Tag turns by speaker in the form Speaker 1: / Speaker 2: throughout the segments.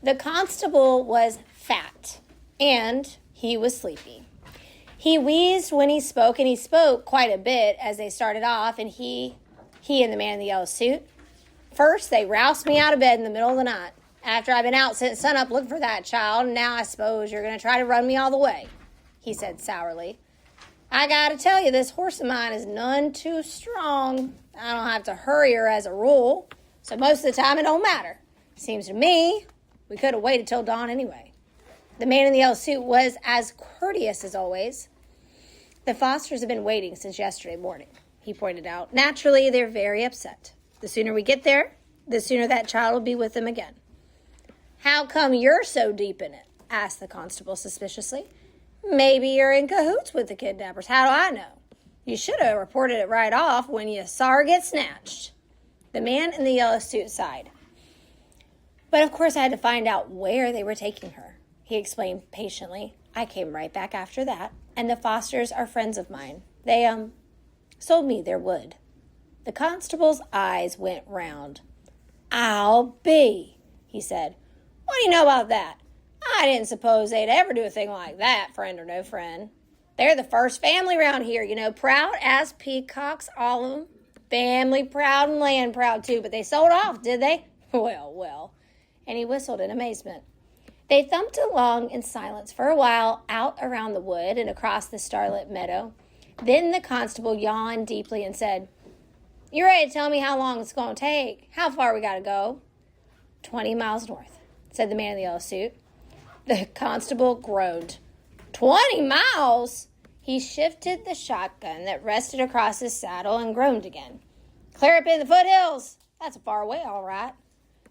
Speaker 1: The constable was fat, and he was sleepy. He wheezed when he spoke, and he spoke quite a bit as they started off, and he and the man in the yellow suit. First, they roused me out of bed in the middle of the night, after I've been out since sunup looking for that child, and now I suppose you're going to try to run me all the way, he said sourly. I got to tell you, this horse of mine is none too strong. I don't have to hurry her as a rule, so most of the time it don't matter. Seems to me we could have waited till dawn anyway. The man in the yellow suit was as courteous as always. The Fosters have been waiting since yesterday morning, he pointed out. Naturally, they're very upset. The sooner we get there, the sooner that child will be with them again. How come you're so deep in it? Asked the constable suspiciously. Maybe you're in cahoots with the kidnappers. How do I know? You should have reported it right off when you saw her get snatched. The man in the yellow suit sighed. But of course I had to find out where they were taking her, he explained patiently. I came right back after that, and the Fosters are friends of mine. They, sold me their wood. The constable's eyes went round. I'll be, he said. What do you know about that? I didn't suppose they'd ever do a thing like that, friend or no friend. They're the first family around here, you know, proud as peacocks, all of them. Family proud and land proud, too, but they sold off, did they? Well. And he whistled in amazement. They thumped along in silence for a while out around the wood and across the starlit meadow. Then the constable yawned deeply and said, You ready to tell me how long it's going to take? How far we got to go? 20 miles north, said the man in the yellow suit. The constable groaned. 20 miles? He shifted the shotgun that rested across his saddle and groaned again. Clear up in the foothills. That's a far way, all right.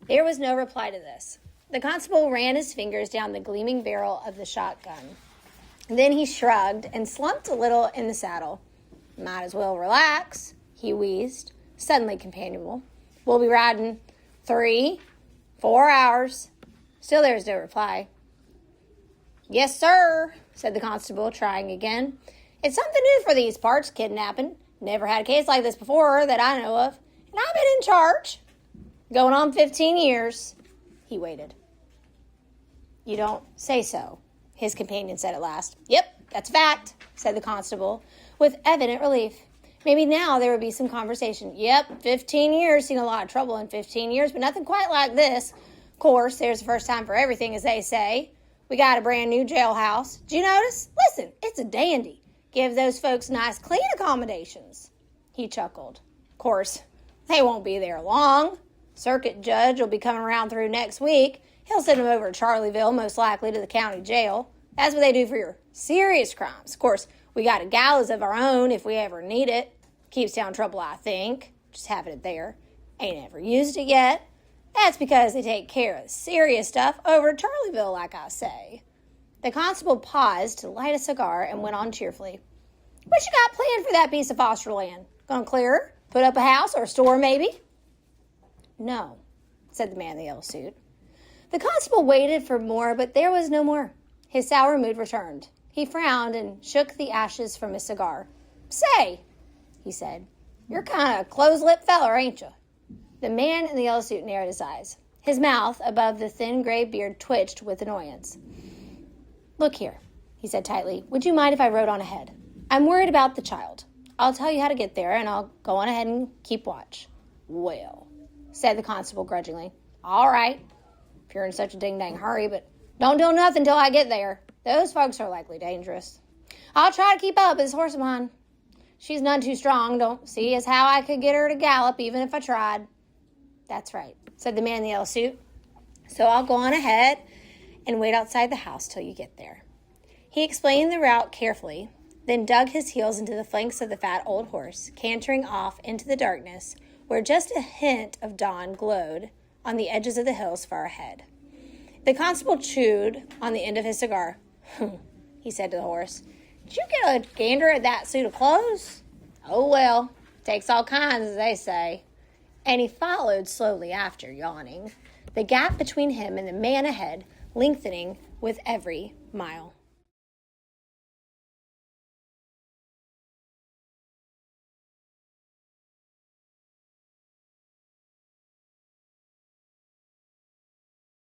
Speaker 1: There was no reply to this. The constable ran his fingers down the gleaming barrel of the shotgun. Then he shrugged and slumped a little in the saddle. Might as well relax, he wheezed, suddenly companionable. We'll be riding 3-4 hours. Still there was no reply. Yes, sir, said the constable, trying again. It's something new for these parts, kidnapping. Never had a case like this before that I know of. And I've been in charge. Going on 15 years. He waited. You don't say so, his companion said at last. Yep, that's a fact, said the constable, with evident relief. Maybe now there would be some conversation. Yep, 15 years, seen a lot of trouble in 15 years, but nothing quite like this. Of course, there's the first time for everything, as they say. We got a brand new jailhouse. Did you notice? Listen, it's a dandy. Give those folks nice, clean accommodations. He chuckled. Of course, they won't be there long. Circuit judge will be coming around through next week. He'll send them over to Charlieville, most likely to the county jail. That's what they do for your serious crimes. Of course, we got a gallows of our own if we ever need it. Keeps down trouble, I think. Just having it there. Ain't ever used it yet. That's because they take care of the serious stuff over at Charlieville, like I say. The constable paused to light a cigar and went on cheerfully. What you got planned for that piece of foster land? Gonna clear her? Put up a house or a store, maybe? No, said the man in the yellow suit. The constable waited for more, but there was no more. His sour mood returned. He frowned and shook the ashes from his cigar. Say, he said, you're kind of a close-lipped feller, ain't you? The man in the yellow suit narrowed his eyes. His mouth, above the thin gray beard, twitched with annoyance. Look here, he said tightly. Would you mind if I rode on ahead? I'm worried about the child. I'll tell you how to get there, and I'll go on ahead and keep watch. Well, said the constable grudgingly. All right, if you're in such a ding-dang hurry, but don't do nothing till I get there. Those folks are likely dangerous. I'll try to keep up with this horse of mine. She's none too strong. Don't see as how I could get her to gallop, even if I tried. That's right, said the man in the yellow suit. So I'll go on ahead and wait outside the house till you get there. He explained the route carefully, then dug his heels into the flanks of the fat old horse, cantering off into the darkness, where just a hint of dawn glowed on the edges of the hills far ahead. The constable chewed on the end of his cigar. He said to the horse, Did you get a gander at that suit of clothes? Oh, well, takes all kinds, as they say. And he followed slowly after, yawning, the gap between him and the man ahead lengthening with every mile.